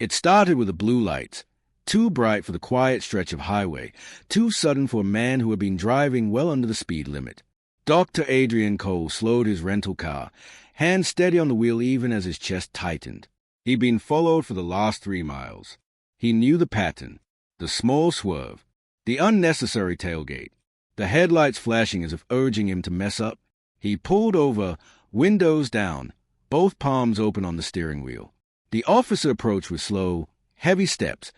It started with the blue lights, too bright for the quiet stretch of highway, too sudden for a man who had been driving well under the speed limit. Dr. Adrian Cole slowed his rental car, hand steady on the wheel even as his chest tightened. He'd been followed for the last 3 miles. He knew the pattern, the small swerve, the unnecessary tailgate, the headlights flashing as if urging him to mess up. He pulled over, windows down, both palms open on the steering wheel. The officer approached with slow, heavy steps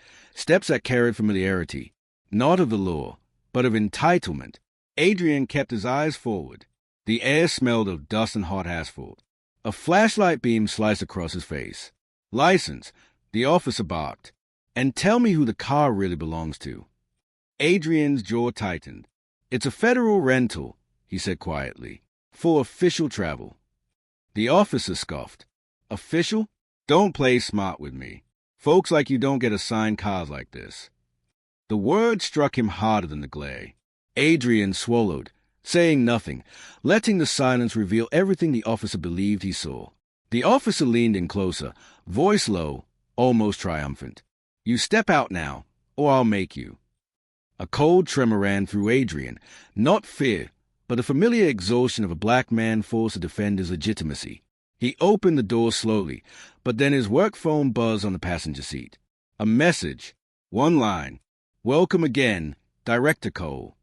that carried familiarity, not of the law, but of entitlement. Adrian kept his eyes forward. The air smelled of dust and hot asphalt. A flashlight beam sliced across his face. "License," the officer barked. "And tell me who the car really belongs to." Adrian's jaw tightened. "It's a federal rental," he said quietly, "for official travel." The officer scoffed. "Official? Don't play smart with me. Folks like you don't get assigned cars like this." The word struck him harder than the glare. Adrian swallowed, saying nothing, letting the silence reveal everything the officer believed he saw. The officer leaned in closer, voice low, almost triumphant. "You step out now, or I'll make you." A cold tremor ran through Adrian, not fear, but the familiar exhaustion of a black man forced to defend his legitimacy. He opened the door slowly, but then his work phone buzzed on the passenger seat. A message, one line, "Welcome again, Director Cole."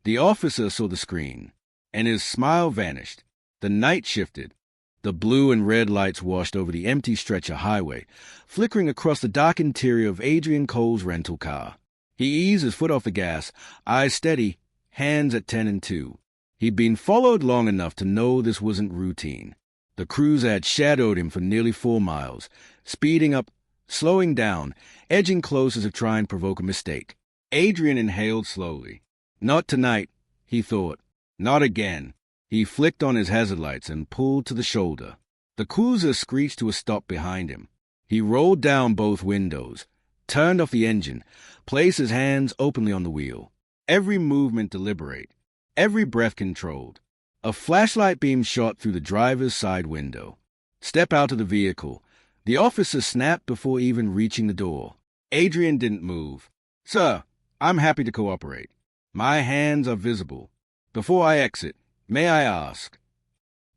The officer saw the screen, and his smile vanished. The night shifted. The blue and red lights washed over the empty stretch of highway, flickering across the dark interior of Adrian Cole's rental car. He eased his foot off the gas, eyes steady, hands at 10 and 2. He'd been followed long enough to know this wasn't routine. The cruiser had shadowed him for nearly 4 miles, speeding up, slowing down, edging close as if trying to provoke a mistake. Adrian inhaled slowly. Not tonight, he thought. Not again. He flicked on his hazard lights and pulled to the shoulder. The cruiser screeched to a stop behind him. He rolled down both windows, turned off the engine, placed his hands openly on the wheel. Every movement deliberate, every breath controlled. A flashlight beam shot through the driver's side window. "Step out of the vehicle." The officer snapped before even reaching the door. Adrian didn't move. "Sir, I'm happy to cooperate. My hands are visible. Before I exit, may I ask?"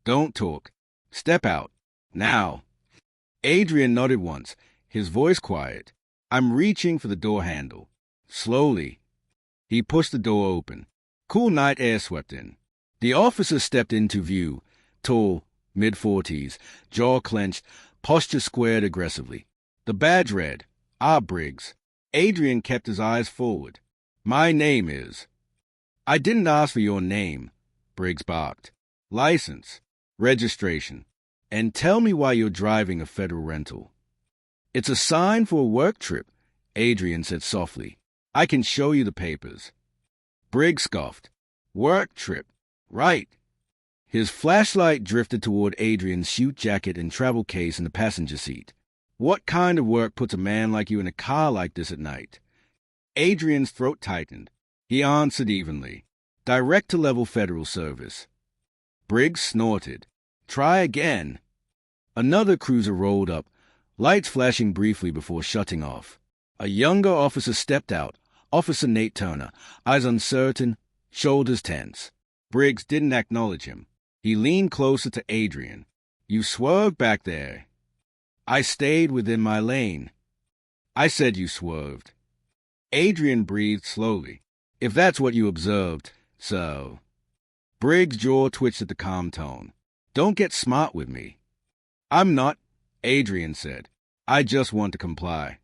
"Don't talk. Step out. Now." Adrian nodded once, his voice quiet. "I'm reaching for the door handle." Slowly, he pushed the door open. Cool night air swept in. The officer stepped into view, tall, mid-40s, jaw clenched, posture squared aggressively. The badge read, "R. Briggs." Adrian kept his eyes forward. "My name is—" "I didn't ask for your name," Briggs barked. "License, registration, and tell me why you're driving a federal rental." "It's a sign for a work trip," Adrian said softly. "I can show you the papers." Briggs scoffed. "Work trip. Right." His flashlight drifted toward Adrian's suit jacket and travel case in the passenger seat. "What kind of work puts a man like you in a car like this at night?" Adrian's throat tightened. He answered evenly. "Direct-to-level federal service." Briggs snorted. "Try again." Another cruiser rolled up, lights flashing briefly before shutting off. A younger officer stepped out, Officer Nate Turner, eyes uncertain, shoulders tense. Briggs didn't acknowledge him. He leaned closer to Adrian. "You swerved back there." "I stayed within my lane." "I said you swerved." Adrian breathed slowly. "If that's what you observed, so—" Briggs' jaw twitched at the calm tone. "Don't get smart with me." "I'm not," Adrian said. "I just want to comply."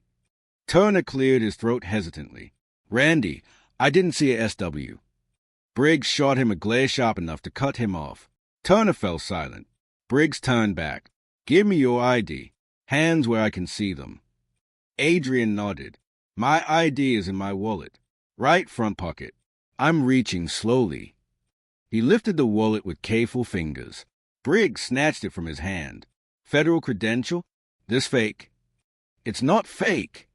Turner cleared his throat hesitantly. "Randy, I didn't see a SW." Briggs shot him a glare sharp enough to cut him off. Turner fell silent. Briggs turned back. "Give me your ID. Hands where I can see them." Adrian nodded. "My ID is in my wallet. Right front pocket." "I'm reaching slowly." He lifted the wallet with careful fingers. Briggs snatched it from his hand. "Federal credential? This fake." "It's not fake."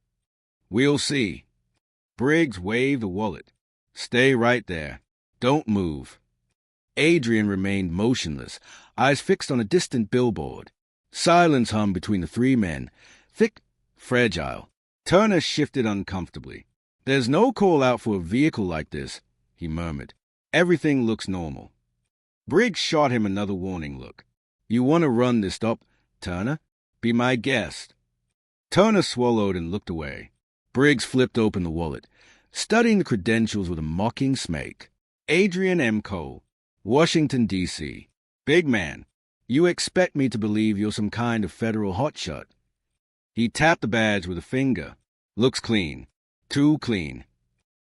"We'll see." Briggs waved the wallet. "Stay right there. Don't move." Adrian remained motionless, eyes fixed on a distant billboard. Silence hummed between the 3 men, thick, Fragile. Turner shifted uncomfortably. There's no call out for a vehicle like this, he murmured. Everything looks normal. Briggs shot him another warning look. You want to run this stop, Turner? Be my guest. Turner swallowed and looked away. Briggs flipped open the wallet, studying the credentials with a mocking smirk. Adrian M. Cole, Washington, D.C. Big man, you expect me to believe you're some kind of federal hotshot. He tapped the badge with a finger. Looks clean. Too clean.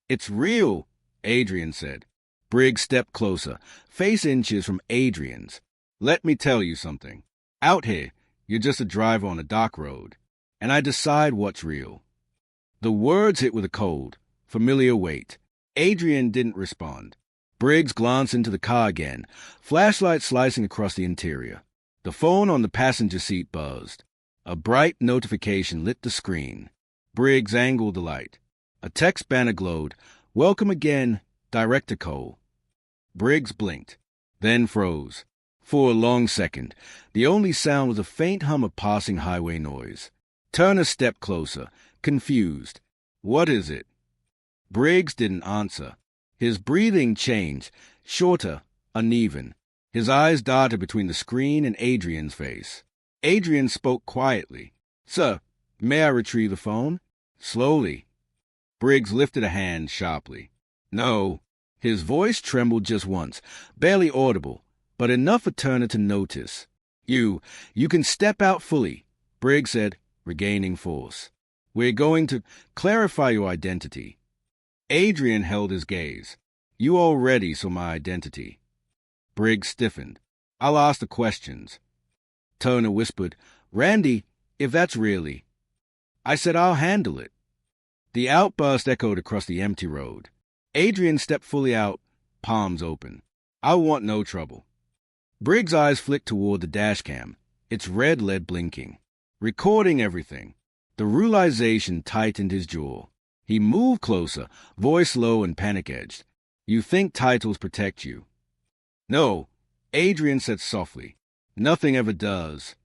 It's real, Adrian said. Briggs stepped closer, face inches from Adrian's. Let me tell you something. Out here, you're just a driver on a dock road, and I decide what's real. The words hit with a cold, familiar weight. Adrian didn't respond. Briggs glanced into the car again, flashlight slicing across the interior. The phone on the passenger seat buzzed. A bright notification lit the screen. Briggs angled the light. A text banner glowed. Welcome again, Director Cole. Briggs blinked, then froze. For a long second, the only sound was a faint hum of passing highway noise. Turner stepped closer, confused. What is it? Briggs didn't answer. His breathing changed, shorter, uneven. His eyes darted between the screen and Adrian's face. Adrian spoke quietly. Sir, may I retrieve the phone? Slowly. Briggs lifted a hand sharply. No. His voice trembled just once, barely audible, but enough for Turner to notice. You can step out fully, Briggs said, regaining force. We're going to clarify your identity. Adrian held his gaze. You already saw my identity. Briggs stiffened. I'll ask the questions. Turner whispered, Randy, if that's really. I said I'll handle it. The outburst echoed across the empty road. Adrian stepped fully out, palms open. I want no trouble. Briggs' eyes flicked toward the dash cam, its red LED blinking. Recording everything. The realization tightened his jaw. He moved closer, voice low and panic-edged. You think titles protect you? No, Adrian said softly. Nothing ever does.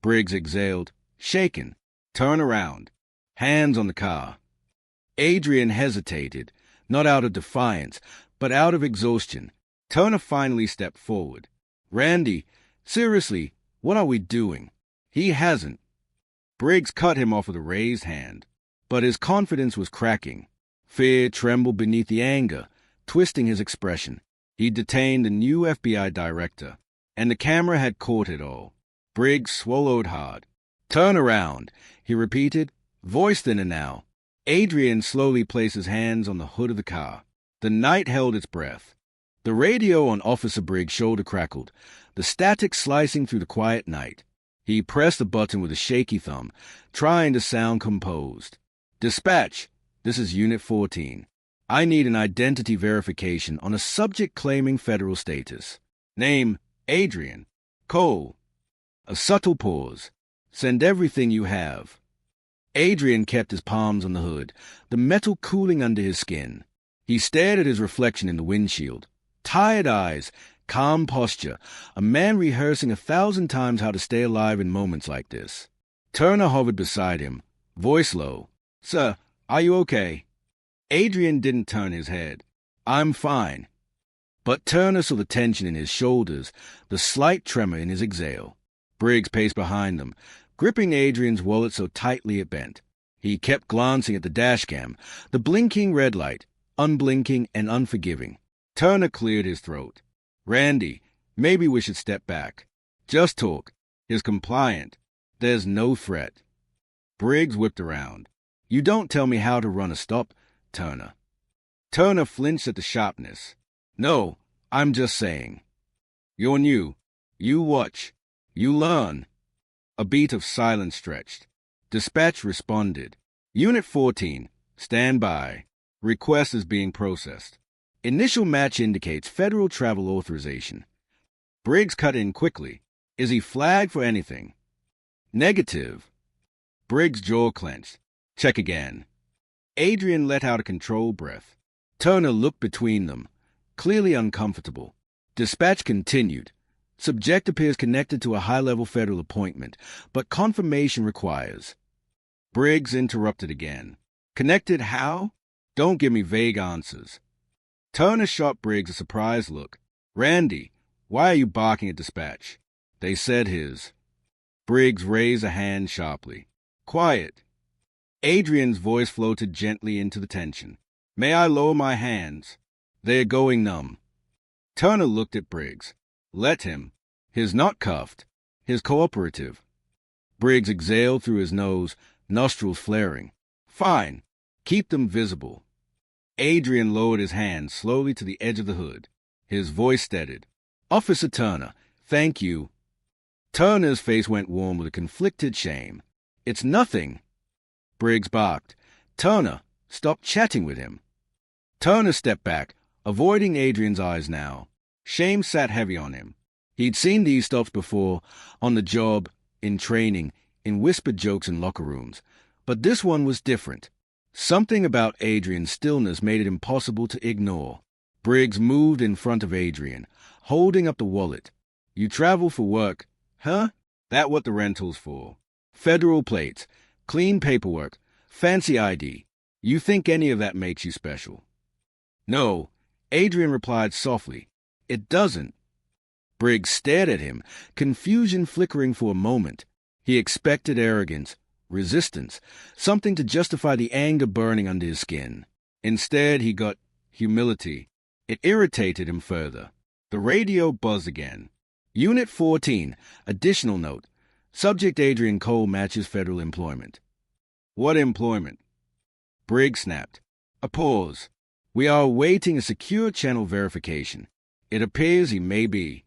Briggs exhaled, shaken. Turn around. Hands on the car. Adrian hesitated, not out of defiance, but out of exhaustion. Turner finally stepped forward. Randy, seriously, what are we doing? He hasn't. Briggs cut him off with a raised hand. But his confidence was cracking. Fear trembled beneath the anger, twisting his expression. He detained the new FBI director, and the camera had caught it all. Briggs swallowed hard. Turn around, he repeated, voice thinner now. Adrian slowly placed his hands on the hood of the car. The night held its breath. The radio on Officer Briggs' shoulder crackled, the static slicing through the quiet night. He pressed the button with a shaky thumb, trying to sound composed. Dispatch, this is Unit 14. I need an identity verification on a subject claiming federal status. Name, Adrian. Cole. A subtle pause. Send everything you have. Adrian kept his palms on the hood, the metal cooling under his skin. He stared at his reflection in the windshield. Tired eyes, calm posture, a man rehearsing 1,000 times how to stay alive in moments like this. Turner hovered beside him, voice low. Sir, are you okay? Adrian didn't turn his head. I'm fine. But Turner saw the tension in his shoulders, the slight tremor in his exhale. Briggs paced behind them, gripping Adrian's wallet so tightly it bent. He kept glancing at the dashcam, the blinking red light, unblinking and unforgiving. Turner cleared his throat. Randy, maybe we should step back. Just talk. He's compliant. There's no threat. Briggs whipped around. You don't tell me how to run a stop, Turner. Turner flinched at the sharpness. No, I'm just saying. You're new. You watch. You learn. A beat of silence stretched. Dispatch responded. Unit 14, stand by. Request is being processed. Initial match indicates federal travel authorization. Briggs cut in quickly. Is he flagged for anything? Negative. Briggs' jaw clenched. Check again. Adrian let out a controlled breath. Turner looked between them, clearly uncomfortable. Dispatch continued. Subject appears connected to a high-level federal appointment, but confirmation requires. Briggs interrupted again. Connected how? Don't give me vague answers. Turner shot Briggs a surprised look. Randy, why are you barking at dispatch? They said his. Briggs raised a hand sharply. Quiet. Adrian's voice floated gently into the tension. May I lower my hands? They are going numb. Turner looked at Briggs. Let him. He's not cuffed. He's cooperative. Briggs exhaled through his nose, nostrils flaring. Fine. Keep them visible. Adrian lowered his hand slowly to the edge of the hood. His voice steadied. Officer Turner, thank you. Turner's face went warm with a conflicted shame. It's nothing. Briggs barked. Turner, stop chatting with him. Turner stepped back, avoiding Adrian's eyes now. Shame sat heavy on him. He'd seen these stops before, on the job, in training, in whispered jokes in locker rooms. But this one was different. Something about Adrian's stillness made it impossible to ignore. Briggs moved in front of Adrian, holding up the wallet. You travel for work, huh? That what the rental's for. Federal plates, clean paperwork, fancy ID. You think any of that makes you special? No, Adrian replied softly. It doesn't. Briggs stared at him, confusion flickering for a moment. He expected arrogance, resistance, something to justify the anger burning under his skin. Instead, he got humility. It irritated him further. The radio buzzed again. Unit 14, additional note. Subject Adrian Cole matches federal employment. What employment? Briggs snapped. A pause. We are awaiting a secure channel verification. It appears he may be.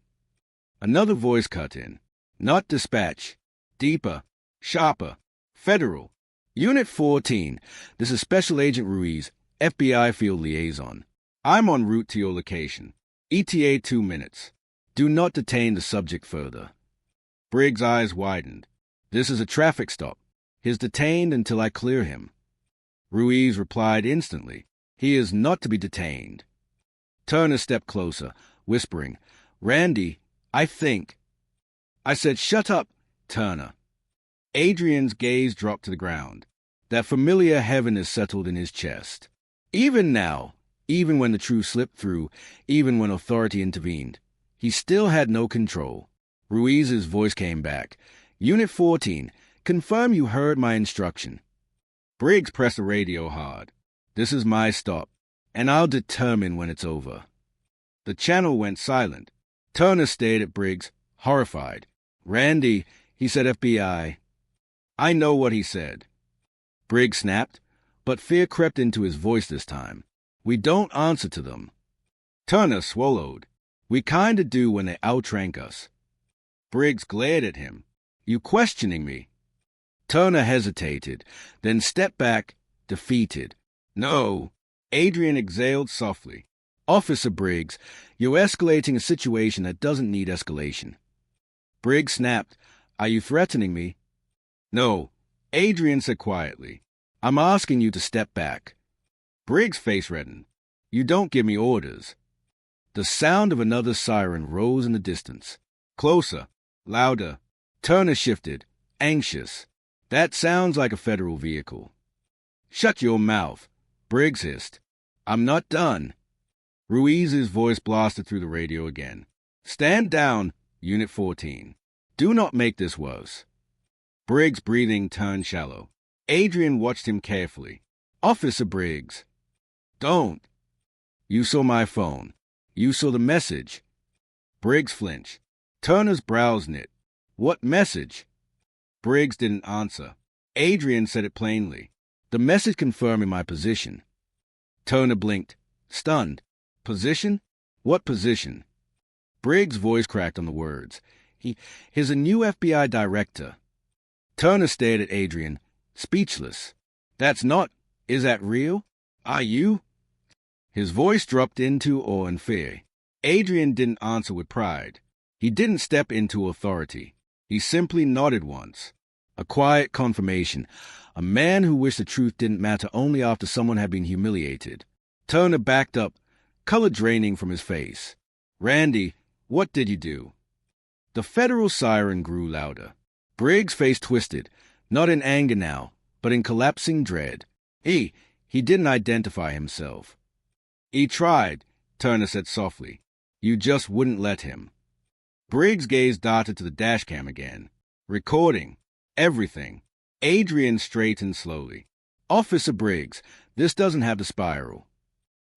Another voice cut in. Not dispatch. Deeper. Sharper. Federal. Unit 14. This is Special Agent Ruiz, FBI Field Liaison. I'm en route to your location. ETA 2 minutes. Do not detain the subject further. Briggs' eyes widened. This is a traffic stop. He is detained until I clear him. Ruiz replied instantly. He is not to be detained. Turner stepped closer, whispering, Randy, I think. I said, shut up, Turner. Adrian's gaze dropped to the ground. That familiar heaviness settled in his chest. Even now, even when the truth slipped through, even when authority intervened, he still had no control. Ruiz's voice came back. Unit 14, confirm you heard my instruction. Briggs pressed the radio hard. This is my stop, and I'll determine when it's over. The channel went silent. Turner stared at Briggs, horrified. Randy, he said FBI. I know what he said. Briggs snapped, but fear crept into his voice this time. We don't answer to them. Turner swallowed. We kinda do when they outrank us. Briggs glared at him. You questioning me? Turner hesitated, then stepped back, defeated. No. Adrian exhaled softly. Officer Briggs, you're escalating a situation that doesn't need escalation. Briggs snapped. Are you threatening me? No. Adrian said quietly. I'm asking you to step back. Briggs' face reddened. You don't give me orders. The sound of another siren rose in the distance. Closer. Louder. Turner shifted. Anxious. That sounds like a federal vehicle. Shut your mouth. Briggs hissed. I'm not done. Ruiz's voice blasted through the radio again. Stand down, Unit 14. Do not make this worse. Briggs' breathing turned shallow. Adrian watched him carefully. Officer Briggs. Don't. You saw my phone. You saw the message. Briggs flinched. Turner's brows knit. What message? Briggs didn't answer. Adrian said it plainly. The message confirming my position. Turner blinked, stunned. Position? What position? Briggs' voice cracked on the words. He's a new FBI director. Turner stared at Adrian, speechless. That's not. Is that real? Are you? His voice dropped into awe and fear. Adrian didn't answer with pride. He didn't step into authority. He simply nodded once. A quiet confirmation. A man who wished the truth didn't matter only after someone had been humiliated. Turner backed up, color draining from his face. Randy, what did you do? The federal siren grew louder. Briggs' face twisted, not in anger now, but in collapsing dread. He didn't identify himself. He tried, Turner said softly. You just wouldn't let him. Briggs' gaze darted to the dashcam again. Recording. Everything. Adrian straightened slowly. Officer Briggs, this doesn't have the spiral.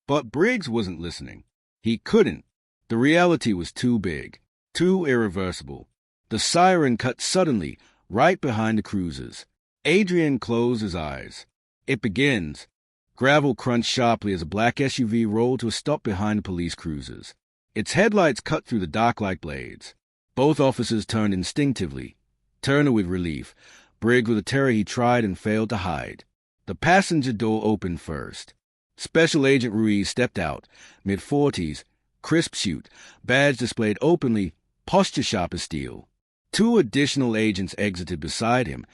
But Briggs wasn't listening. He couldn't. The reality was too big, too irreversible. The siren cut suddenly, right behind the cruisers. Adrian closed his eyes. It begins. Gravel crunched sharply as a black SUV rolled to a stop behind the police cruisers. Its headlights cut through the dark like blades. Both officers turned instinctively. Turner with relief, Briggs with a terror he tried and failed to hide. The passenger door opened first. Special Agent Ruiz stepped out, mid-40s, crisp suit, badge displayed openly, posture sharp as steel. 2 additional agents exited beside him,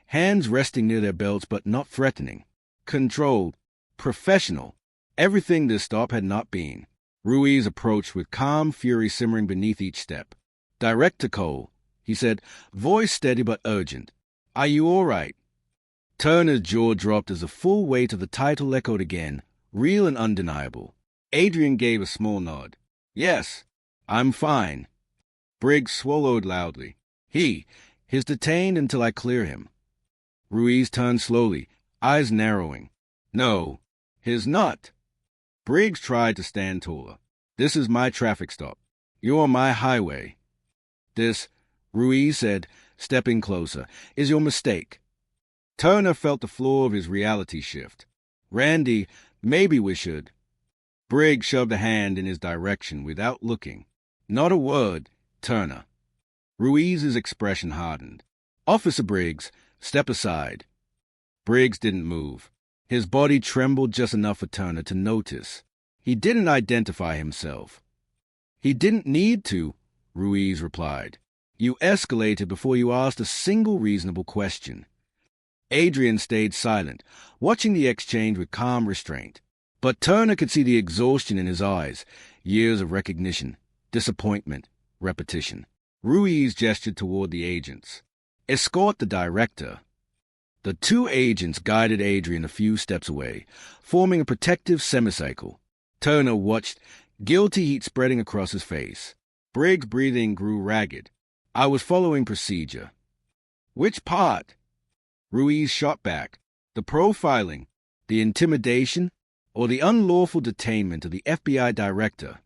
hands resting near their belts but not threatening. Controlled, professional, everything this stop had not been. Ruiz approached with calm fury simmering beneath each step. Direct to Cole, he said, voice steady but urgent. Are you all right? Turner's jaw dropped as the full weight of the title echoed again, real and undeniable. Adrian gave a small nod. Yes, I'm fine. Briggs swallowed loudly. He's detained until I clear him. Ruiz turned slowly, eyes narrowing. No, he's not. Briggs tried to stand taller. This is my traffic stop. You're on my highway. This, Ruiz said, stepping closer, is your mistake. Turner felt the floor of his reality shift. Randy, maybe we should. Briggs shoved a hand in his direction without looking. Not a word, Turner. Ruiz's expression hardened. Officer Briggs, step aside. Briggs didn't move. His body trembled just enough for Turner to notice. He didn't identify himself. He didn't need to, Ruiz replied. You escalated before you asked a single reasonable question. Adrian stayed silent, watching the exchange with calm restraint. But Turner could see the exhaustion in his eyes, years of recognition, disappointment, repetition. Ruiz gestured toward the agents. Escort the director. The 2 agents guided Adrian a few steps away, forming a protective semicircle. Turner watched, guilty heat spreading across his face. Briggs' breathing grew ragged. I was following procedure. Which part? Ruiz shot back. The profiling, the intimidation, or the unlawful detainment of the FBI director?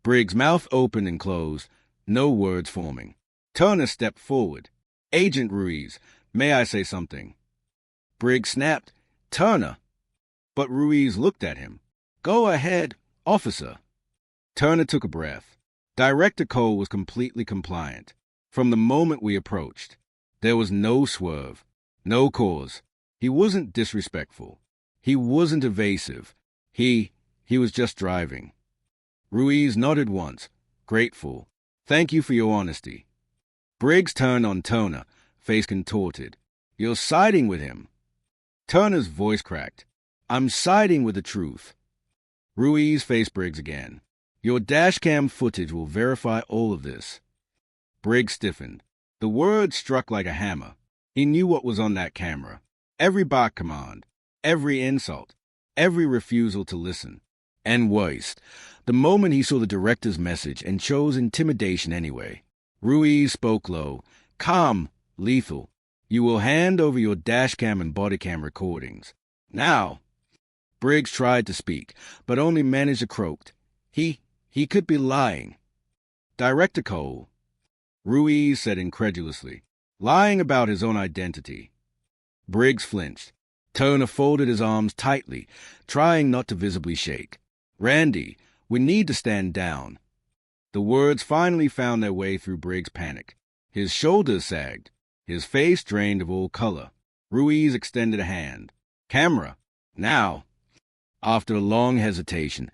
Briggs' mouth opened and closed, no words forming. Turner stepped forward. Agent Ruiz, may I say something? Briggs snapped, Turner. But Ruiz looked at him. Go ahead, officer. Turner took a breath. Director Cole was completely compliant. From the moment we approached, there was no swerve, no cause. He wasn't disrespectful. He wasn't evasive. He was just driving. Ruiz nodded once, grateful. Thank you for your honesty. Briggs turned on Turner, face contorted. You're siding with him. Turner's voice cracked. I'm siding with the truth. Ruiz faced Briggs again. Your dashcam footage will verify all of this. Briggs stiffened. The words struck like a hammer. He knew what was on that camera. Every bark command, every insult, every refusal to listen. And worse, the moment he saw the director's message and chose intimidation anyway. Ruiz spoke low, calm, lethal. You will hand over your dashcam and bodycam recordings. Now. Briggs tried to speak, but only managed to croak. He could be lying. Director Cole, Ruiz said incredulously, lying about his own identity. Briggs flinched. Turner folded his arms tightly, trying not to visibly shake. Randy, we need to stand down. The words finally found their way through Briggs' panic. His shoulders sagged, his face drained of all color. Ruiz extended a hand. Camera, now. After a long hesitation,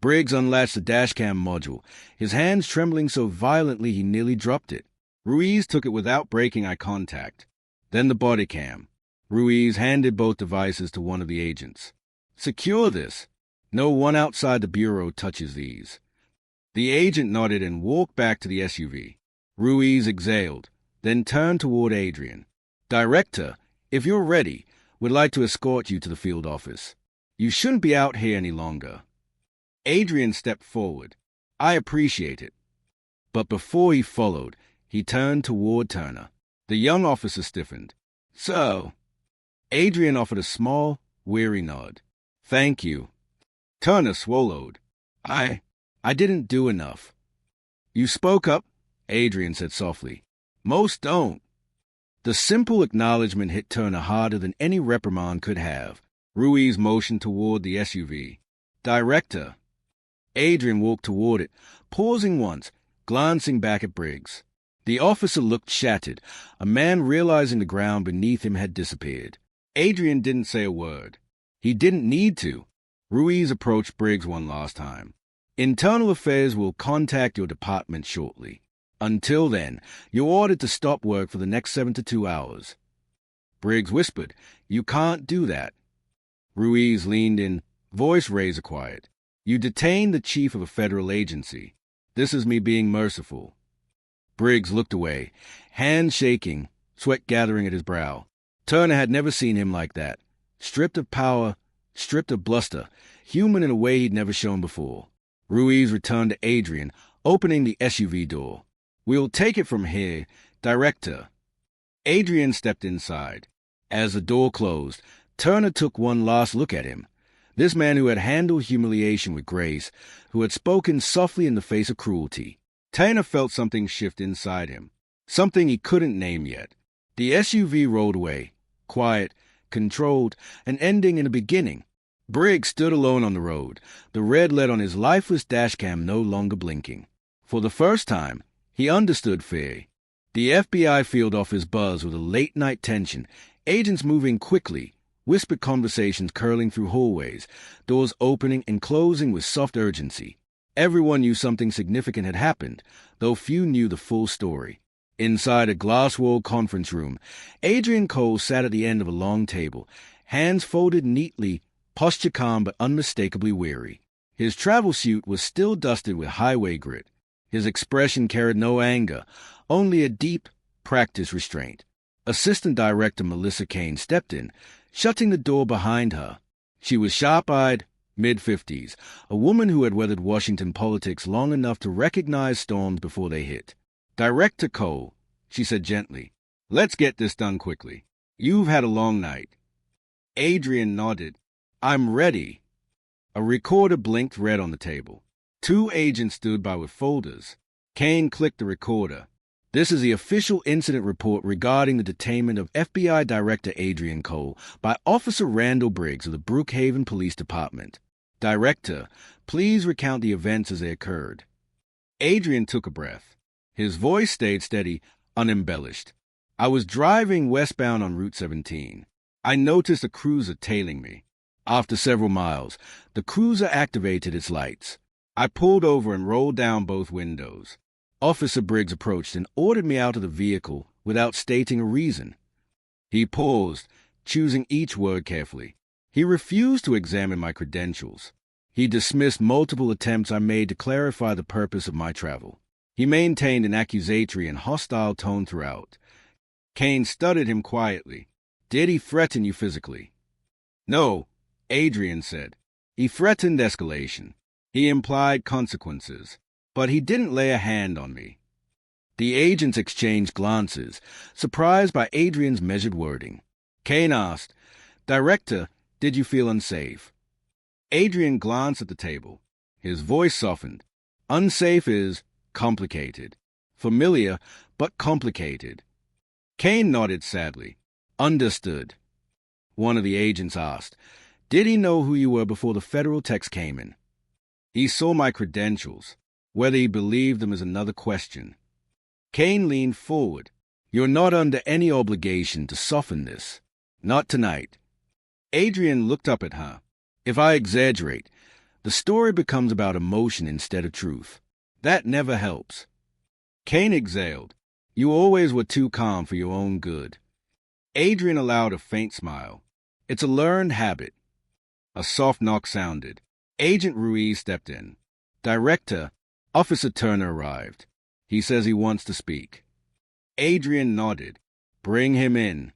Briggs unlatched the dashcam module, his hands trembling so violently he nearly dropped it. Ruiz took it without breaking eye contact. Then the bodycam. Ruiz handed both devices to one of the agents. Secure this. No one outside the bureau touches these. The agent nodded and walked back to the SUV. Ruiz exhaled, then turned toward Adrian. Director, if you're ready, We'd like to escort you to the field office. You shouldn't be out here any longer. Adrian stepped forward. I appreciate it. But before he followed, he turned toward Turner. The young officer stiffened. So, Adrian offered a small, weary nod. Thank you. Turner swallowed. I didn't do enough. You spoke up, Adrian said softly. Most don't. The simple acknowledgement hit Turner harder than any reprimand could have. Ruiz motioned toward the SUV. Director. Adrian walked toward it, pausing once, glancing back at Briggs. The officer looked shattered, a man realizing the ground beneath him had disappeared. Adrian didn't say a word. He didn't need to. Ruiz approached Briggs one last time. Internal Affairs will contact your department shortly. Until then, you're ordered to stop work for the next 7 to 2 hours. Briggs whispered, You can't do that. Ruiz leaned in, voice razor quiet. You detained the chief of a federal agency. This is me being merciful. Briggs looked away, hands shaking, sweat gathering at his brow. Turner had never seen him like that. Stripped of power, stripped of bluster, human in a way he'd never shown before. Ruiz returned to Adrian, opening the SUV door. We'll take it from here, Director. Adrian stepped inside. As the door closed, Turner took one last look at him. This man who had handled humiliation with grace, who had spoken softly in the face of cruelty. Turner felt something shift inside him, something he couldn't name yet. The SUV rolled away, quiet, controlled, and ending in a beginning. Briggs stood alone on the road, the red lead on his lifeless dashcam no longer blinking. For the first time, he understood fear. The FBI field office buzzed with a late-night tension, agents moving quickly, whispered conversations curling through hallways, doors opening and closing with soft urgency. Everyone knew something significant had happened, though few knew the full story. Inside a glass-walled conference room, Adrian Cole sat at the end of a long table, hands folded neatly, posture calm but unmistakably weary. His travel suit was still dusted with highway grit. His expression carried no anger, only a deep, practiced restraint. Assistant Director Melissa Kane stepped in, shutting the door behind her. She was sharp-eyed, mid-50s, a woman who had weathered Washington politics long enough to recognize storms before they hit. Director Cole, she said gently, let's get this done quickly. You've had a long night. Adrian nodded. I'm ready. A recorder blinked red on the table. 2 agents stood by with folders. Kane clicked the recorder. This is the official incident report regarding the detainment of FBI Director Adrian Cole by Officer Randall Briggs of the Brookhaven Police Department. Director, please recount the events as they occurred. Adrian took a breath. His voice stayed steady, unembellished. I was driving westbound on Route 17. I noticed a cruiser tailing me. After several miles, the cruiser activated its lights. I pulled over and rolled down both windows. Officer Briggs approached and ordered me out of the vehicle without stating a reason. He paused, choosing each word carefully. He refused to examine my credentials. He dismissed multiple attempts I made to clarify the purpose of my travel. He maintained an accusatory and hostile tone throughout. Kane studied him quietly. Did he threaten you physically? No, Adrian said. He threatened escalation. He implied consequences. But he didn't lay a hand on me. The agents exchanged glances, surprised by Adrian's measured wording. Kane asked, Director, did you feel unsafe? Adrian glanced at the table. His voice softened. Unsafe is complicated. Familiar, but complicated. Kane nodded sadly. Understood. One of the agents asked, Did he know who you were before the federal text came in? He saw my credentials. Whether he believed them is another question. Kane leaned forward. You're not under any obligation to soften this. Not tonight. Adrian looked up at her. If I exaggerate, the story becomes about emotion instead of truth. That never helps. Kane exhaled. You always were too calm for your own good. Adrian allowed a faint smile. It's a learned habit. A soft knock sounded. Agent Ruiz stepped in. Director, Officer Turner arrived. He says he wants to speak. Adrian nodded. Bring him in.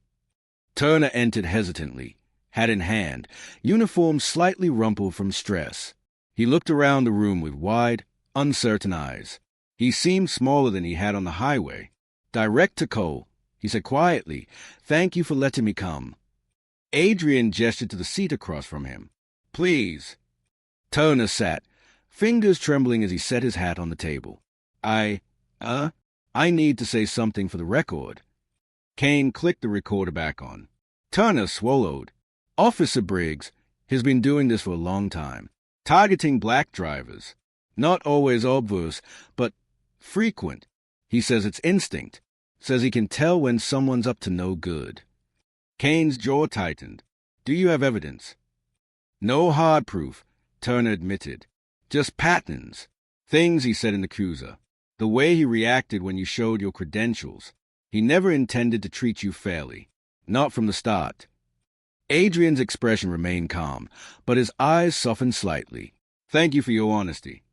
Turner entered hesitantly, hat in hand, uniform slightly rumpled from stress. He looked around the room with wide, uncertain eyes. He seemed smaller than he had on the highway. "Director Cole," he said quietly, "thank you for letting me come." Adrian gestured to the seat across from him. "Please." Turner sat, fingers trembling as he set his hat on the table. I need to say something for the record." Kane clicked the recorder back on. Turner swallowed. "Officer Briggs has been doing this for a long time, targeting black drivers. Not always obvious, but frequent. He says it's instinct. Says he can tell when someone's up to no good." Kane's jaw tightened. "Do you have evidence?" "No hard proof," Turner admitted. "Just patterns. Things he said in the accuser. The way he reacted when you showed your credentials. He never intended to treat you fairly. Not from the start." Adrian's expression remained calm, but his eyes softened slightly. "Thank you for your honesty."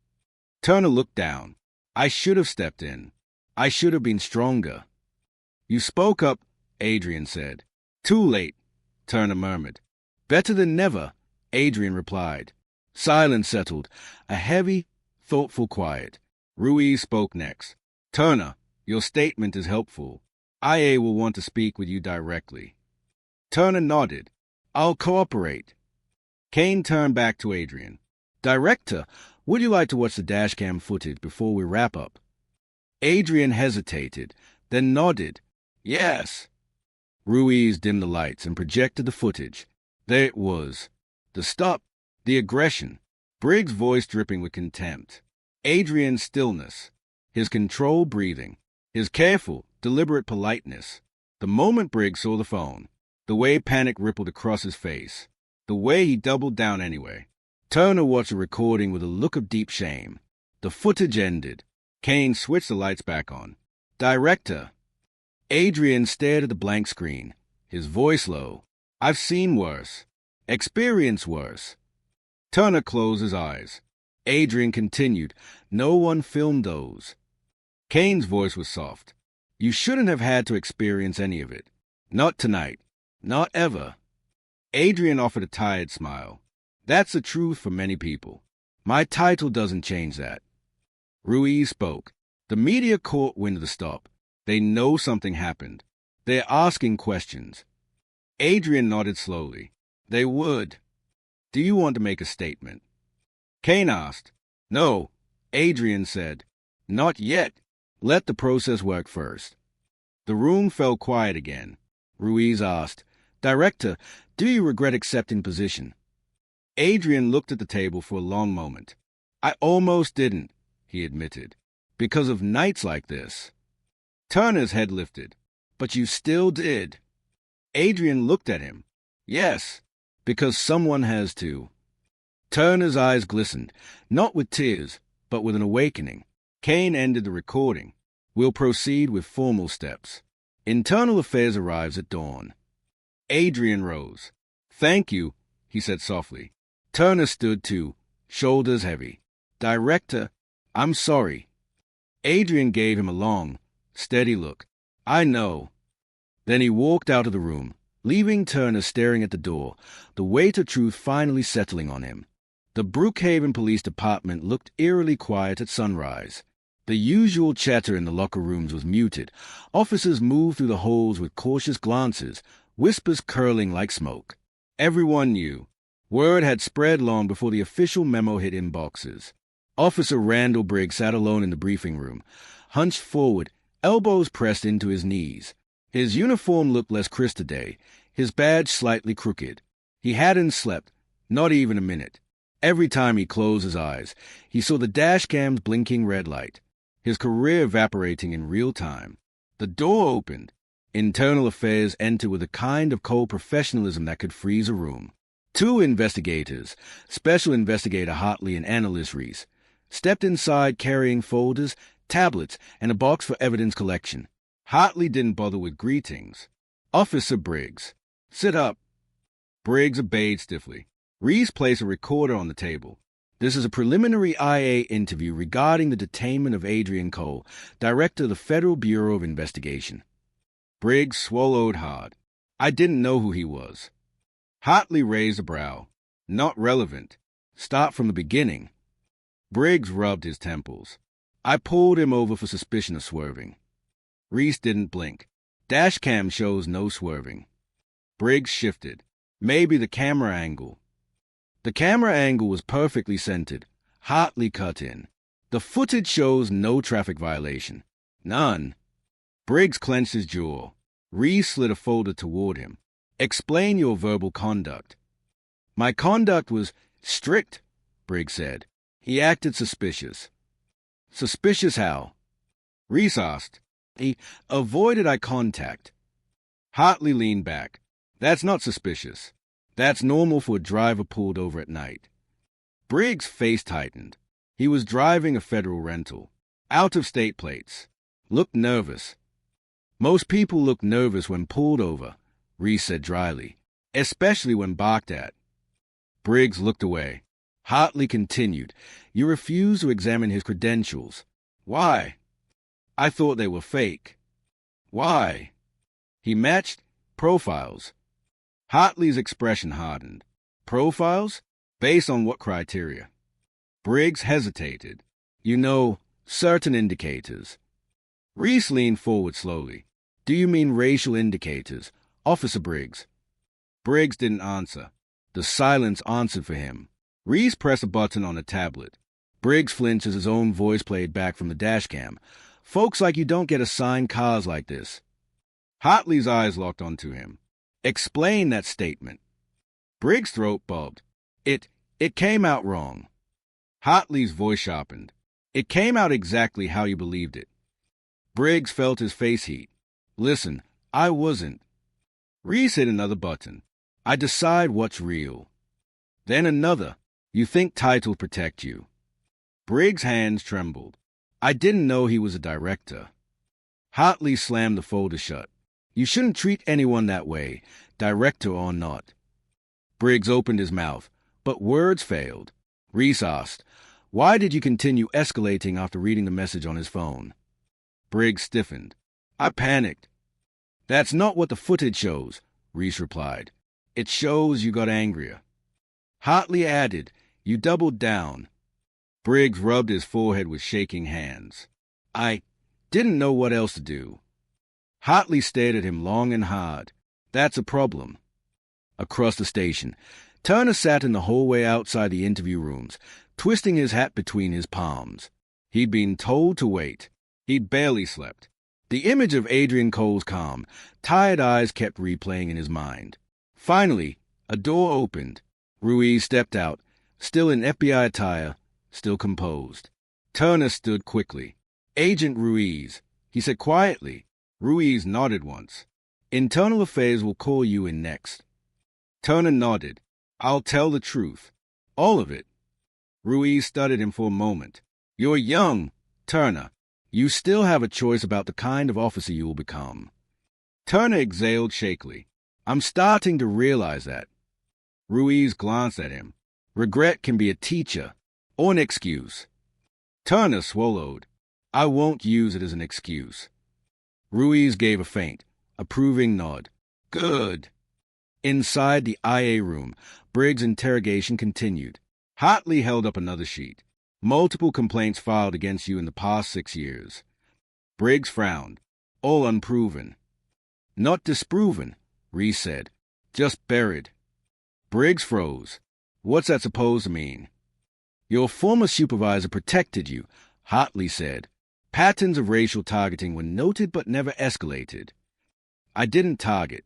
Turner looked down. "I should have stepped in. I should have been stronger." "You spoke up," Adrian said. "Too late," Turner murmured. "Better than never," Adrian replied. Silence settled, a heavy, thoughtful quiet. Ruiz spoke next. "Turner, your statement is helpful. IA will want to speak with you directly." Turner nodded. "I'll cooperate." Kane turned back to Adrian. "Director, would you like to watch the dashcam footage before we wrap up?" Adrian hesitated, then nodded. "Yes." Ruiz dimmed the lights and projected the footage. There it was. The stop, the aggression, Briggs' voice dripping with contempt. Adrian's stillness, his controlled breathing, his careful, deliberate politeness. The moment Briggs saw the phone, the way panic rippled across his face, the way he doubled down anyway. Turner watched the recording with a look of deep shame. The footage ended. Kane switched the lights back on. "Director." Adrian stared at the blank screen, his voice low. "I've seen worse. Experienced worse." Turner closed his eyes. Adrian continued. "No one filmed those." Kane's voice was soft. "You shouldn't have had to experience any of it. Not tonight. Not ever." Adrian offered a tired smile. "That's the truth for many people. My title doesn't change that." Ruiz spoke. "The media caught wind of the stop. They know something happened. They're asking questions." Adrian nodded slowly. "They would. Do you want to make a statement?" Kane asked. "No," Adrian said. "Not yet. Let the process work first." The room fell quiet again. Ruiz asked, "Director, do you regret accepting position?" Adrian looked at the table for a long moment. "I almost didn't," he admitted, "because of nights like this." Turner's head lifted. "But you still did." Adrian looked at him. "Yes, because someone has to." Turner's eyes glistened, not with tears, but with an awakening. Kane ended the recording. "We'll proceed with formal steps. Internal Affairs arrives at dawn." Adrian rose. "Thank you," he said softly. Turner stood too, shoulders heavy. "Director, I'm sorry." Adrian gave him a long, steady look. "I know." Then he walked out of the room, leaving Turner staring at the door, the weight of truth finally settling on him. The Brookhaven Police Department looked eerily quiet at sunrise. The usual chatter in the locker rooms was muted. Officers moved through the halls with cautious glances, whispers curling like smoke. Everyone knew. Word had spread long before the official memo hit inboxes. Officer Randall Briggs sat alone in the briefing room, hunched forward, elbows pressed into his knees. His uniform looked less crisp today, his badge slightly crooked. He hadn't slept, not even a minute. Every time he closed his eyes, he saw the dashcam's blinking red light, his career evaporating in real time. The door opened. Internal Affairs entered with a kind of cold professionalism that could freeze a room. Two investigators, Special Investigator Hartley and Analyst Reese, stepped inside carrying folders, tablets, and a box for evidence collection. Hartley didn't bother with greetings. "Officer Briggs, sit up." Briggs obeyed stiffly. Reese placed a recorder on the table. "This is a preliminary IA interview regarding the detainment of Adrian Cole, Director of the Federal Bureau of Investigation." Briggs swallowed hard. I didn't know who he was. Hartley raised a brow. Not relevant. Start from the beginning. Briggs rubbed his temples. I pulled him over for suspicion of swerving. Reese didn't blink. Dashcam shows no swerving. Briggs shifted. Maybe the camera angle. The camera angle was perfectly centered. Hartley cut in. The footage shows no traffic violation. None. Briggs clenched his jaw. Reese slid a folder toward him. Explain your verbal conduct. My conduct was strict, Briggs said. He acted suspicious. Suspicious how? Reese asked. He avoided eye contact. Hartley leaned back. That's not suspicious. That's normal for a driver pulled over at night. Briggs' face tightened. He was driving a federal rental. Out-of-state plates. Looked nervous. Most people look nervous when pulled over, Reese said dryly, especially when barked at. Briggs looked away. Hartley continued. You refuse to examine his credentials. Why? I thought they were fake. Why? He matched profiles. Hartley's expression hardened. Profiles? Based on what criteria? Briggs hesitated. You know, certain indicators. Reese leaned forward slowly. Do you mean racial indicators, Officer Briggs? Briggs didn't answer. The silence answered for him. Reese pressed a button on a tablet. Briggs flinched as his own voice played back from the dashcam. Folks like you don't get assigned cars like this. Hartley's eyes locked onto him. Explain that statement. Briggs' throat bobbed. It came out wrong. Hartley's voice sharpened. It came out exactly how you believed it. Briggs felt his face heat. Listen, I wasn't. Reese hit another button. I decide what's real. Then another. You think titles protect you. Briggs' hands trembled. I didn't know he was a director. Hartley slammed the folder shut. You shouldn't treat anyone that way, director or not. Briggs opened his mouth, but words failed. Reese asked, why did you continue escalating after reading the message on his phone? Briggs stiffened. I panicked. That's not what the footage shows, Reese replied. It shows you got angrier. Hartley added, you doubled down. Briggs rubbed his forehead with shaking hands. I didn't know what else to do. Hartley stared at him long and hard. That's a problem. Across the station, Turner sat in the hallway outside the interview rooms, twisting his hat between his palms. He'd been told to wait. He'd barely slept. The image of Adrian Cole's calm, tired eyes kept replaying in his mind. Finally, a door opened. Ruiz stepped out, still in FBI attire, still composed. Turner stood quickly. Agent Ruiz, he said quietly. Ruiz nodded once. Internal Affairs will call you in next. Turner nodded. I'll tell the truth. All of it. Ruiz studied him for a moment. You're young, Turner. You still have a choice about the kind of officer you will become. Turner exhaled shakily. I'm starting to realize that. Ruiz glanced at him. Regret can be a teacher, or an excuse. Turner swallowed. I won't use it as an excuse. Ruiz gave a faint, approving nod. Good. Inside the IA room, Briggs' interrogation continued. Hartley held up another sheet. Multiple complaints filed against you in the past 6 years. Briggs frowned. All unproven. Not disproven, Reese said. Just buried. Briggs froze. What's that supposed to mean? Your former supervisor protected you, Hartley said. Patterns of racial targeting were noted but never escalated. I didn't target.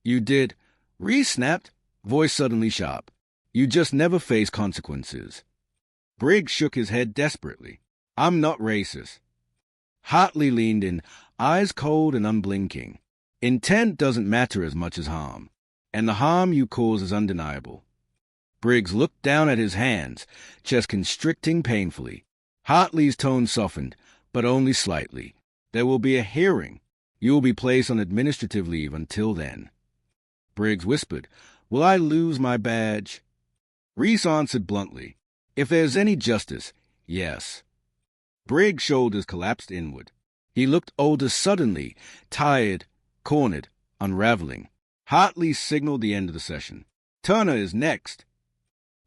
You did. Reese snapped, voice suddenly sharp. You just never face consequences. Briggs shook his head desperately. I'm not racist. Hartley leaned in, eyes cold and unblinking. Intent doesn't matter as much as harm, and the harm you cause is undeniable. Briggs looked down at his hands, chest constricting painfully. Hartley's tone softened, but only slightly. There will be a hearing. You will be placed on administrative leave until then. Briggs whispered, Will I lose my badge? Reese answered bluntly, If there's any justice, yes. Briggs' shoulders collapsed inward. He looked older suddenly, tired, cornered, unraveling. Hartley signaled the end of the session. "Turner is next."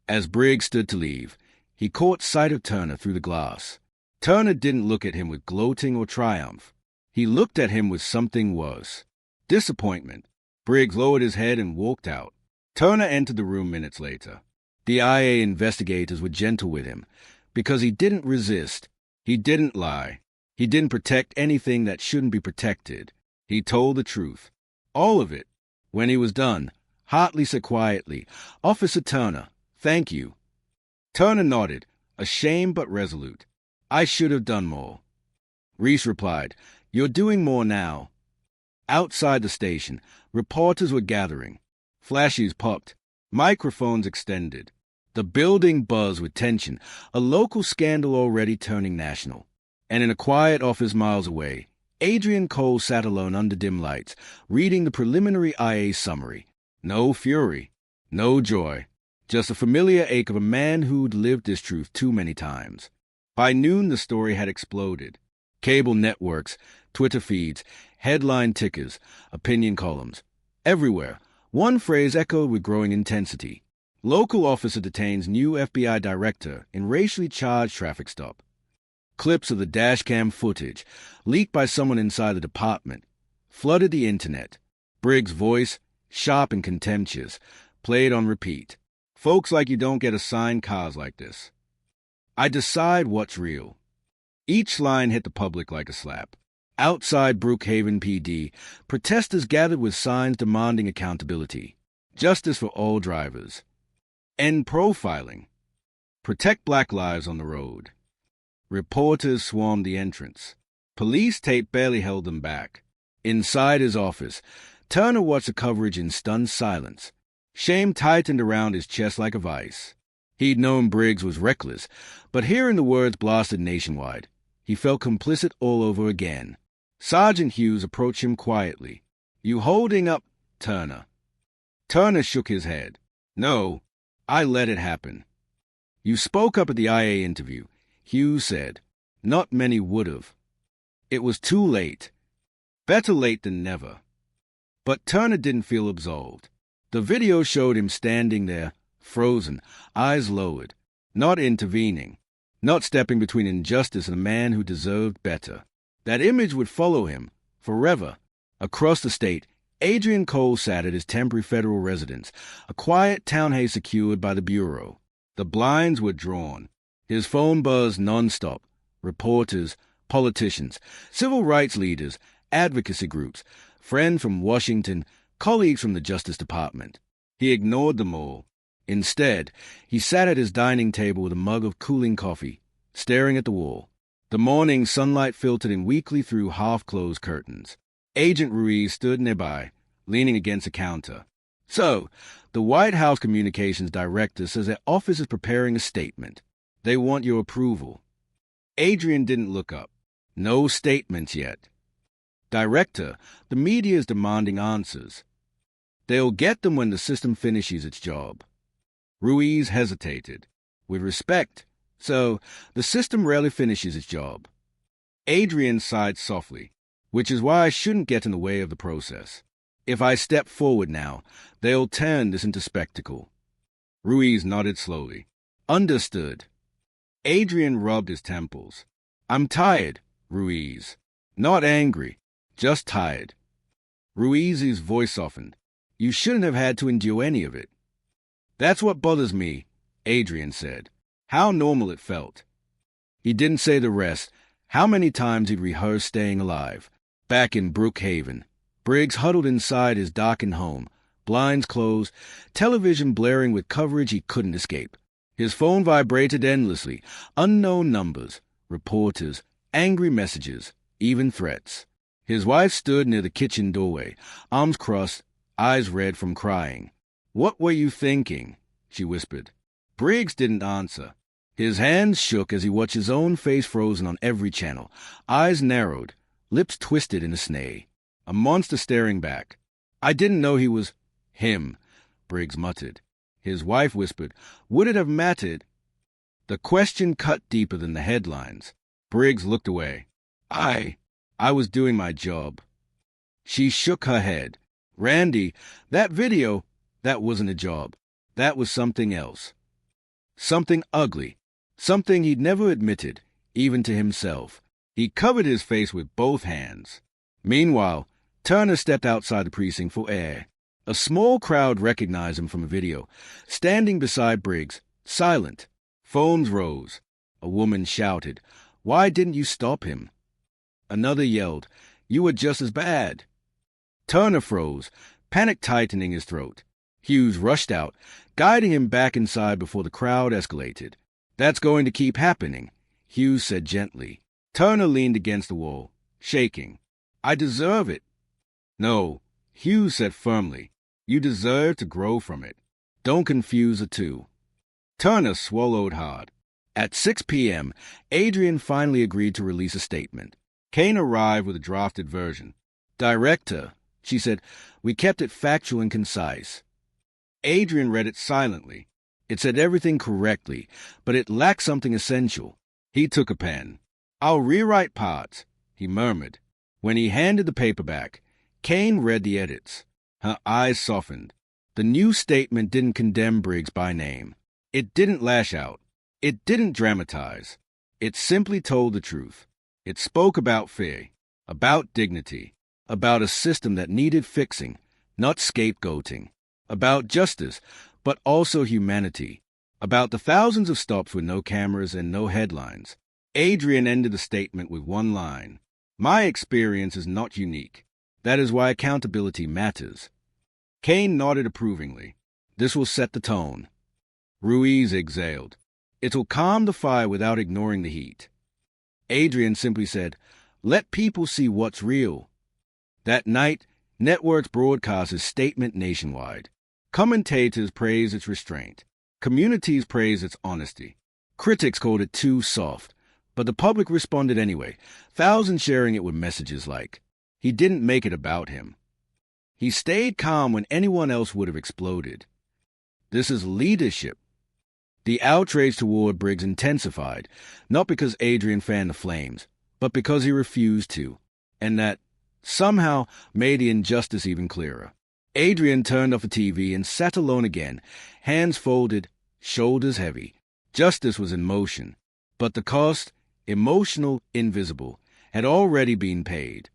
As Briggs stood to leave, he caught sight of Turner through the glass. Turner didn't look at him with gloating or triumph. He looked at him with something worse. Disappointment. Briggs lowered his head and walked out. Turner entered the room minutes later. The IA investigators were gentle with him, because he didn't resist. He didn't lie. He didn't protect anything that shouldn't be protected. He told the truth. All of it. When he was done, Hartley said quietly, "Officer Turner, thank you." Turner nodded, ashamed but resolute. "I should have done more." Reese replied, "You're doing more now." Outside the station, reporters were gathering. Flashes popped. Microphones extended. The building buzzed with tension, a local scandal already turning national. And in a quiet office miles away, Adrian Cole sat alone under dim lights, reading the preliminary IA summary. No fury, no joy, just a familiar ache of a man who'd lived this truth too many times. By noon, the story had exploded. Cable networks, Twitter feeds, headline tickers, opinion columns. Everywhere, one phrase echoed with growing intensity. Local officer detains new FBI director in racially charged traffic stop. Clips of the dashcam footage, leaked by someone inside the department, flooded the internet. Briggs' voice, sharp and contemptuous, played on repeat. "Folks like you don't get assigned cars like this. I decide what's real." Each line hit the public like a slap. Outside Brookhaven PD, protesters gathered with signs demanding accountability. Justice for all drivers. End profiling. Protect black lives on the road. Reporters swarmed the entrance. Police tape barely held them back. Inside his office, Turner watched the coverage in stunned silence. Shame tightened around his chest like a vice. He'd known Briggs was reckless, but hearing the words blasted nationwide, he felt complicit all over again. Sergeant Hughes approached him quietly. "You holding up, Turner?" Turner shook his head. "No, I let it happen." "You spoke up at the IA interview," Hughes said. "Not many would have. It was too late. Better late than never." But Turner didn't feel absolved. The video showed him standing there, frozen, eyes lowered, not intervening, not stepping between injustice and a man who deserved better. That image would follow him, forever. Across the state, Adrian Cole sat at his temporary federal residence, a quiet townhouse secured by the Bureau. The blinds were drawn. His phone buzzed nonstop. Reporters, politicians, civil rights leaders, advocacy groups, friends from Washington, colleagues from the Justice Department. He ignored them all. Instead, he sat at his dining table with a mug of cooling coffee, staring at the wall. The morning sunlight filtered in weakly through half-closed curtains. Agent Ruiz stood nearby, leaning against a counter. "So, the White House Communications Director says their office is preparing a statement. They want your approval." Adrian didn't look up. "No statements yet." "Director, the media is demanding answers." "They'll get them when the system finishes its job." Ruiz hesitated. "With respect, so the system rarely finishes its job." Adrian sighed softly. "Which is why I shouldn't get in the way of the process. If I step forward now, they'll turn this into spectacle." Ruiz nodded slowly. "Understood." Adrian rubbed his temples. "I'm tired, Ruiz. Not angry, just tired." Ruiz's voice softened. "You shouldn't have had to endure any of it." "That's what bothers me," Adrian said. How normal it felt. He didn't say the rest, how many times he'd rehearsed staying alive. Back in Brookhaven, Briggs huddled inside his darkened home, blinds closed, television blaring with coverage he couldn't escape. His phone vibrated endlessly, unknown numbers, reporters, angry messages, even threats. His wife stood near the kitchen doorway, arms crossed, eyes red from crying. "What were you thinking?" she whispered. Briggs didn't answer. His hands shook as he watched his own face frozen on every channel, eyes narrowed, lips twisted in a snay. A monster staring back. "I didn't know he was him," Briggs muttered. His wife whispered, "Would it have mattered?" The question cut deeper than the headlines. Briggs looked away. I was doing my job." She shook her head. Randy, that video, that wasn't a job. That was something else. Something ugly. Something he'd never admitted, even to himself. He covered his face with both hands. Meanwhile, Turner stepped outside the precinct for air. A small crowd recognized him from a video, standing beside Briggs, silent. Phones rose. A woman shouted, "Why didn't you stop him?" Another yelled, "You were just as bad." Turner froze, panic tightening his throat. Hughes rushed out, guiding him back inside before the crowd escalated. "That's going to keep happening," Hughes said gently. Turner leaned against the wall, shaking. "I deserve it." "No," Hughes said firmly. "You deserve to grow from it. Don't confuse the two." Turner swallowed hard. At 6 p.m., Adrian finally agreed to release a statement. Kane arrived with a drafted version. "Director," she said, "we kept it factual and concise." Adrian read it silently. It said everything correctly, but it lacked something essential. He took a pen. "I'll rewrite parts," he murmured. When he handed the paper back, Kane read the edits. Her eyes softened. The new statement didn't condemn Briggs by name. It didn't lash out. It didn't dramatize. It simply told the truth. It spoke about fear, about dignity, about a system that needed fixing, not scapegoating, about justice, but also humanity, about the thousands of stops with no cameras and no headlines. Adrian ended the statement with one line. "My experience is not unique. That is why accountability matters." Kane nodded approvingly. "This will set the tone." Ruiz exhaled. "It'll calm the fire without ignoring the heat." Adrian simply said, "Let people see what's real." That night, networks broadcast his statement nationwide. Commentators praised its restraint. Communities praised its honesty. Critics called it too soft, but the public responded anyway, thousands sharing it with messages like, "He didn't make it about him." He stayed calm when anyone else would have exploded. This is leadership. The outrage toward Briggs intensified, not because Adrian fanned the flames, but because he refused to, and that somehow made the injustice even clearer. Adrian turned off the TV and sat alone again, hands folded, shoulders heavy. Justice was in motion, but the cost, emotional, invisible, had already been paid.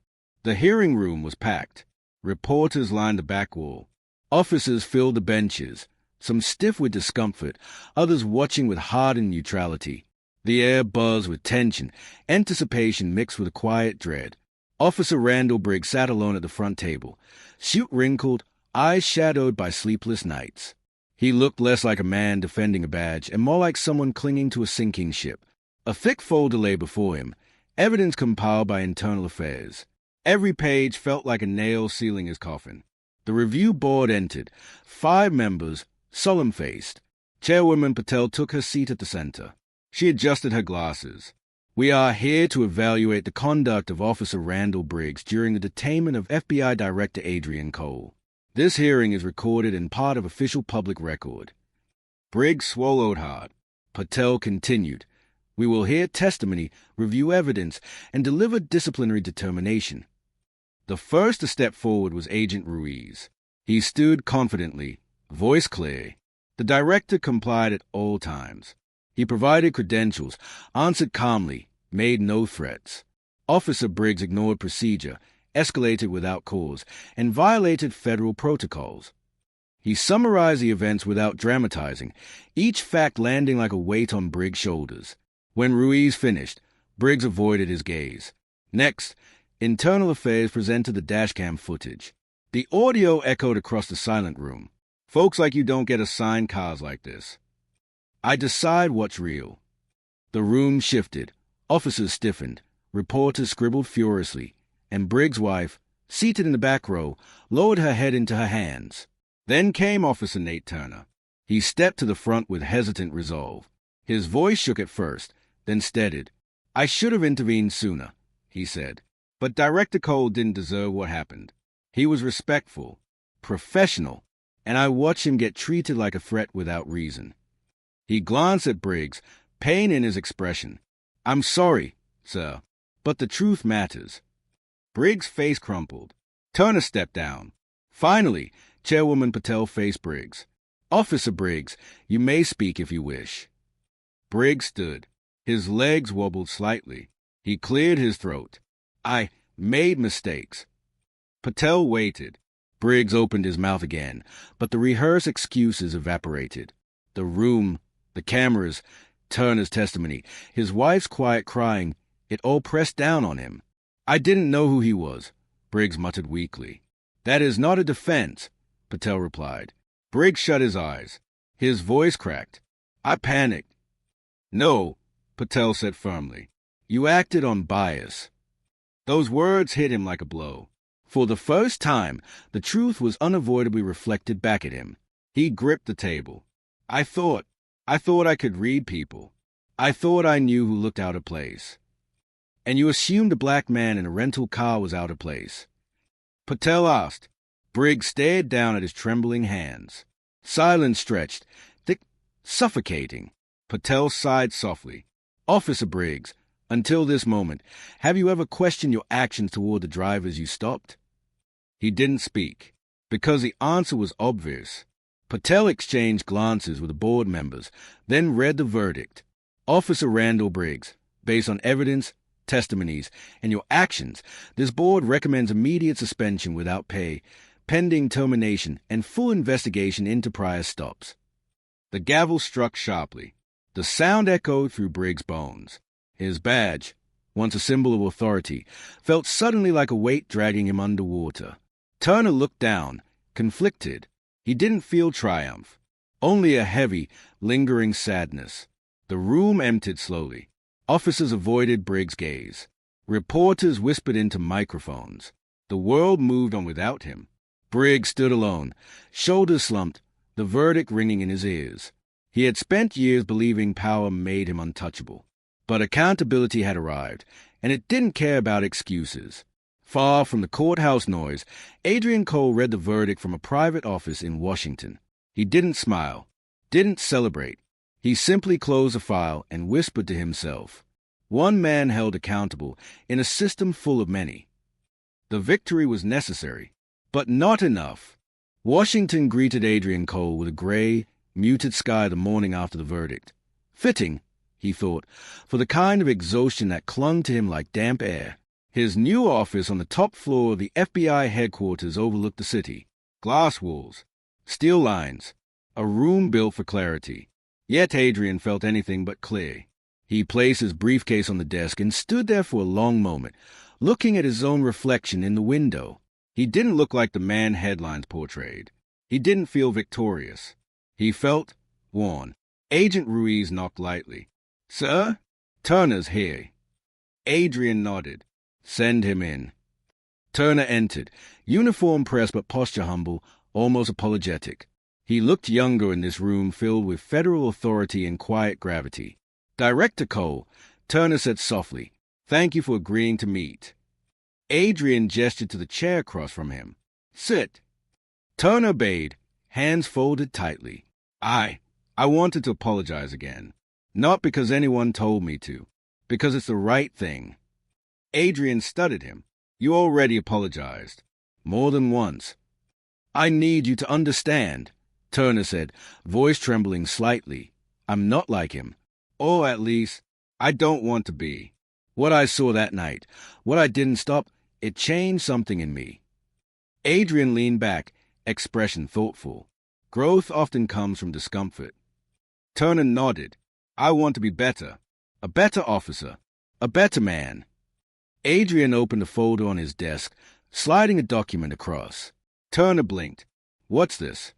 The hearing room was packed. Reporters lined the back wall. Officers filled the benches, some stiff with discomfort, others watching with hardened neutrality. The air buzzed with tension, anticipation mixed with a quiet dread. Officer Randall Briggs sat alone at the front table, suit wrinkled, eyes shadowed by sleepless nights. He looked less like a man defending a badge and more like someone clinging to a sinking ship. A thick folder lay before him, evidence compiled by Internal Affairs. Every page felt like a nail sealing his coffin. The review board entered, 5 members, solemn-faced. Chairwoman Patel took her seat at the center. She adjusted her glasses. "We are here to evaluate the conduct of Officer Randall Briggs during the detainment of FBI Director Adrian Cole. This hearing is recorded and part of official public record." Briggs swallowed hard. Patel continued. "We will hear testimony, review evidence, and deliver disciplinary determination." The first to step forward was Agent Ruiz. He stood confidently, voice clear. The director complied at all times. He provided credentials, answered calmly, made no threats. Officer Briggs ignored procedure, escalated without cause, and violated federal protocols. He summarized the events without dramatizing, each fact landing like a weight on Briggs' shoulders. When Ruiz finished, Briggs avoided his gaze. Next, Internal Affairs presented the dashcam footage. The audio echoed across the silent room. "Folks like you don't get assigned cars like this. I decide what's real." The room shifted. Officers stiffened. Reporters scribbled furiously. And Briggs' wife, seated in the back row, lowered her head into her hands. Then came Officer Nate Turner. He stepped to the front with hesitant resolve. His voice shook at first, then steadied. "I should have intervened sooner," he said. "But Director Cole didn't deserve what happened. He was respectful, professional, and I watched him get treated like a threat without reason." He glanced at Briggs, pain in his expression. "I'm sorry, sir, but the truth matters." Briggs' face crumpled. Turner stepped down. Finally, Chairwoman Patel faced Briggs. "Officer Briggs, you may speak if you wish." Briggs stood. His legs wobbled slightly. He cleared his throat. "I made mistakes." Patel waited. Briggs opened his mouth again, but the rehearsed excuses evaporated. The room, the cameras, Turner's testimony, his wife's quiet crying, it all pressed down on him. "I didn't know who he was," Briggs muttered weakly. "That is not a defense," Patel replied. Briggs shut his eyes. His voice cracked. "I panicked." "No," Patel said firmly. "You acted on bias." Those words hit him like a blow. For the first time, the truth was unavoidably reflected back at him. He gripped the table. I thought I could read people. I thought I knew who looked out of place." "And you assumed a black man in a rental car was out of place?" Patel asked. Briggs stared down at his trembling hands. Silence stretched, thick, suffocating. Patel sighed softly. "Officer Briggs, until this moment, have you ever questioned your actions toward the drivers you stopped?" He didn't speak, because the answer was obvious. Patel exchanged glances with the board members, then read the verdict. "Officer Randall Briggs, based on evidence, testimonies, and your actions, this board recommends immediate suspension without pay, pending termination, and full investigation into prior stops." The gavel struck sharply. The sound echoed through Briggs' bones. His badge, once a symbol of authority, felt suddenly like a weight dragging him underwater. Turner looked down, conflicted. He didn't feel triumph, only a heavy, lingering sadness. The room emptied slowly. Officers avoided Briggs' gaze. Reporters whispered into microphones. The world moved on without him. Briggs stood alone, shoulders slumped, the verdict ringing in his ears. He had spent years believing power made him untouchable. But accountability had arrived, and it didn't care about excuses. Far from the courthouse noise, Adrian Cole read the verdict from a private office in Washington. He didn't smile, didn't celebrate. He simply closed the file and whispered to himself. One man held accountable in a system full of many. The victory was necessary, but not enough. Washington greeted Adrian Cole with a gray, muted sky the morning after the verdict. Fitting, he thought, for the kind of exhaustion that clung to him like damp air. His new office on the top floor of the FBI headquarters overlooked the city. Glass walls, steel lines, a room built for clarity. Yet Adrian felt anything but clear. He placed his briefcase on the desk and stood there for a long moment, looking at his own reflection in the window. He didn't look like the man headlines portrayed. He didn't feel victorious. He felt worn. Agent Ruiz knocked lightly. "Sir? Turner's here." Adrian nodded. "Send him in." Turner entered, uniform pressed but posture humble, almost apologetic. He looked younger in this room filled with federal authority and quiet gravity. "Director Cole," Turner said softly, "thank you for agreeing to meet." Adrian gestured to the chair across from him. "Sit." Turner obeyed, hands folded tightly. I wanted to apologize again. Not because anyone told me to, because it's the right thing." Adrian studied him. "You already apologized. More than once." "I need you to understand," Turner said, voice trembling slightly. "I'm not like him. Or at least, I don't want to be. What I saw that night, what I didn't stop, it changed something in me." Adrian leaned back, expression thoughtful. Growth often comes from discomfort. Turner nodded. "I want to be better. A better officer. A better man." Adrian opened a folder on his desk, sliding a document across. Turner blinked. "What's this?"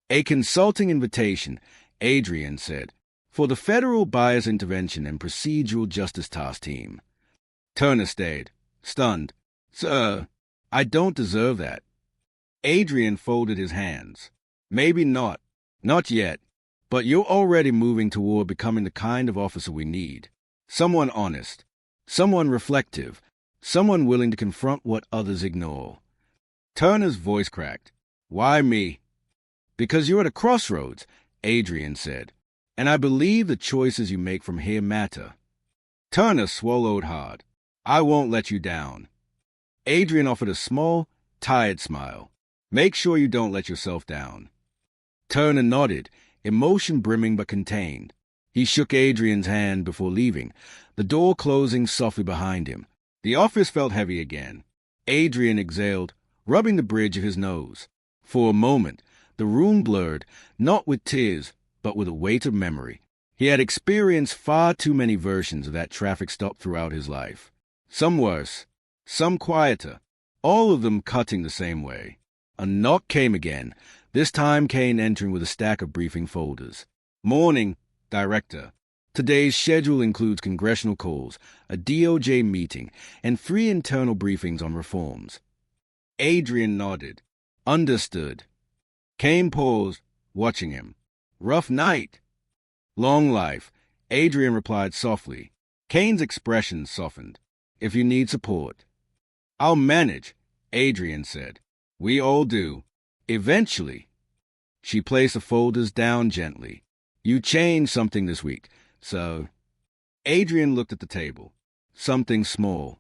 "A consulting invitation," Adrian said, "for the Federal Bias Intervention and Procedural Justice Task Team." Turner stared, stunned. "Sir, I don't deserve that." Adrian folded his hands. "Maybe not. Not yet. But you're already moving toward becoming the kind of officer we need. Someone honest. Someone reflective. Someone willing to confront what others ignore." Turner's voice cracked. "Why me?" "Because you're at a crossroads," Adrian said. "And I believe the choices you make from here matter." Turner swallowed hard. "I won't let you down." Adrian offered a small, tired smile. Make sure you don't let yourself down. Turner nodded, emotion brimming but contained. He shook Adrian's hand before leaving, the door closing softly behind him. The office felt heavy again. Adrian exhaled, rubbing the bridge of his nose. For a moment, the room blurred, not with tears, but with a weight of memory. He had experienced far too many versions of that traffic stop throughout his life. Some worse, some quieter, all of them cutting the same way. A knock came again, this time Kane entering with a stack of briefing folders. Morning, Director. Today's schedule includes congressional calls, a DOJ meeting, and 3 internal briefings on reforms. Adrian nodded. Understood. Kane paused, watching him. Rough night. Long life, Adrian replied softly. Kane's expression softened. If you need support. I'll manage, Adrian said. We all do. Eventually. She placed the folders down gently. You changed something this week, so... Adrian looked at the table. Something small.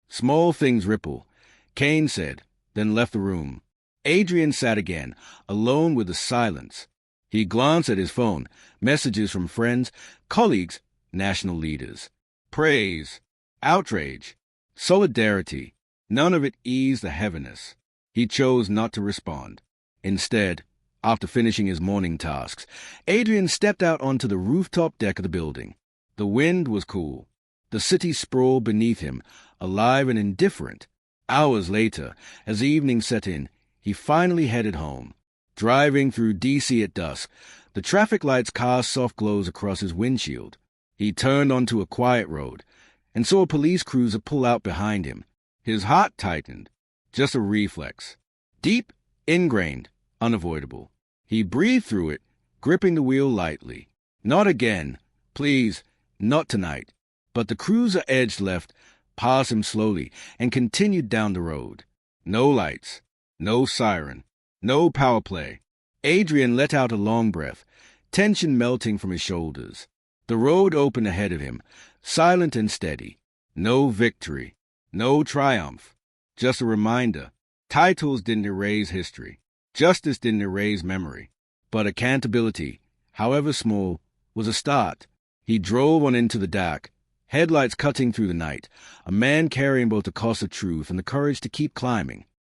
Small things ripple, Kane said, then left the room. Adrian sat again, alone with the silence. He glanced at his phone, messages from friends, colleagues, national leaders. Praise, outrage, solidarity, none of it eased the heaviness. He chose not to respond. Instead, after finishing his morning tasks, Adrian stepped out onto the rooftop deck of the building. The wind was cool. The city sprawled beneath him, alive and indifferent. Hours later, as evening set in, he finally headed home. Driving through D.C. at dusk, the traffic lights cast soft glows across his windshield. He turned onto a quiet road and saw a police cruiser pull out behind him. His heart tightened. Just a reflex. Deep, ingrained, unavoidable. He breathed through it, gripping the wheel lightly. Not again. Please, not tonight. But the cruiser edged left, past him slowly, and continued down the road. No lights. No siren. No power play. Adrian let out a long breath, tension melting from his shoulders. The road opened ahead of him, silent and steady. No victory. No triumph. Just a reminder. Titles didn't erase history. Justice didn't erase memory. But accountability, however small, was a start. He drove on into the dark, headlights cutting through the night, a man carrying both the cost of truth and the courage to keep climbing.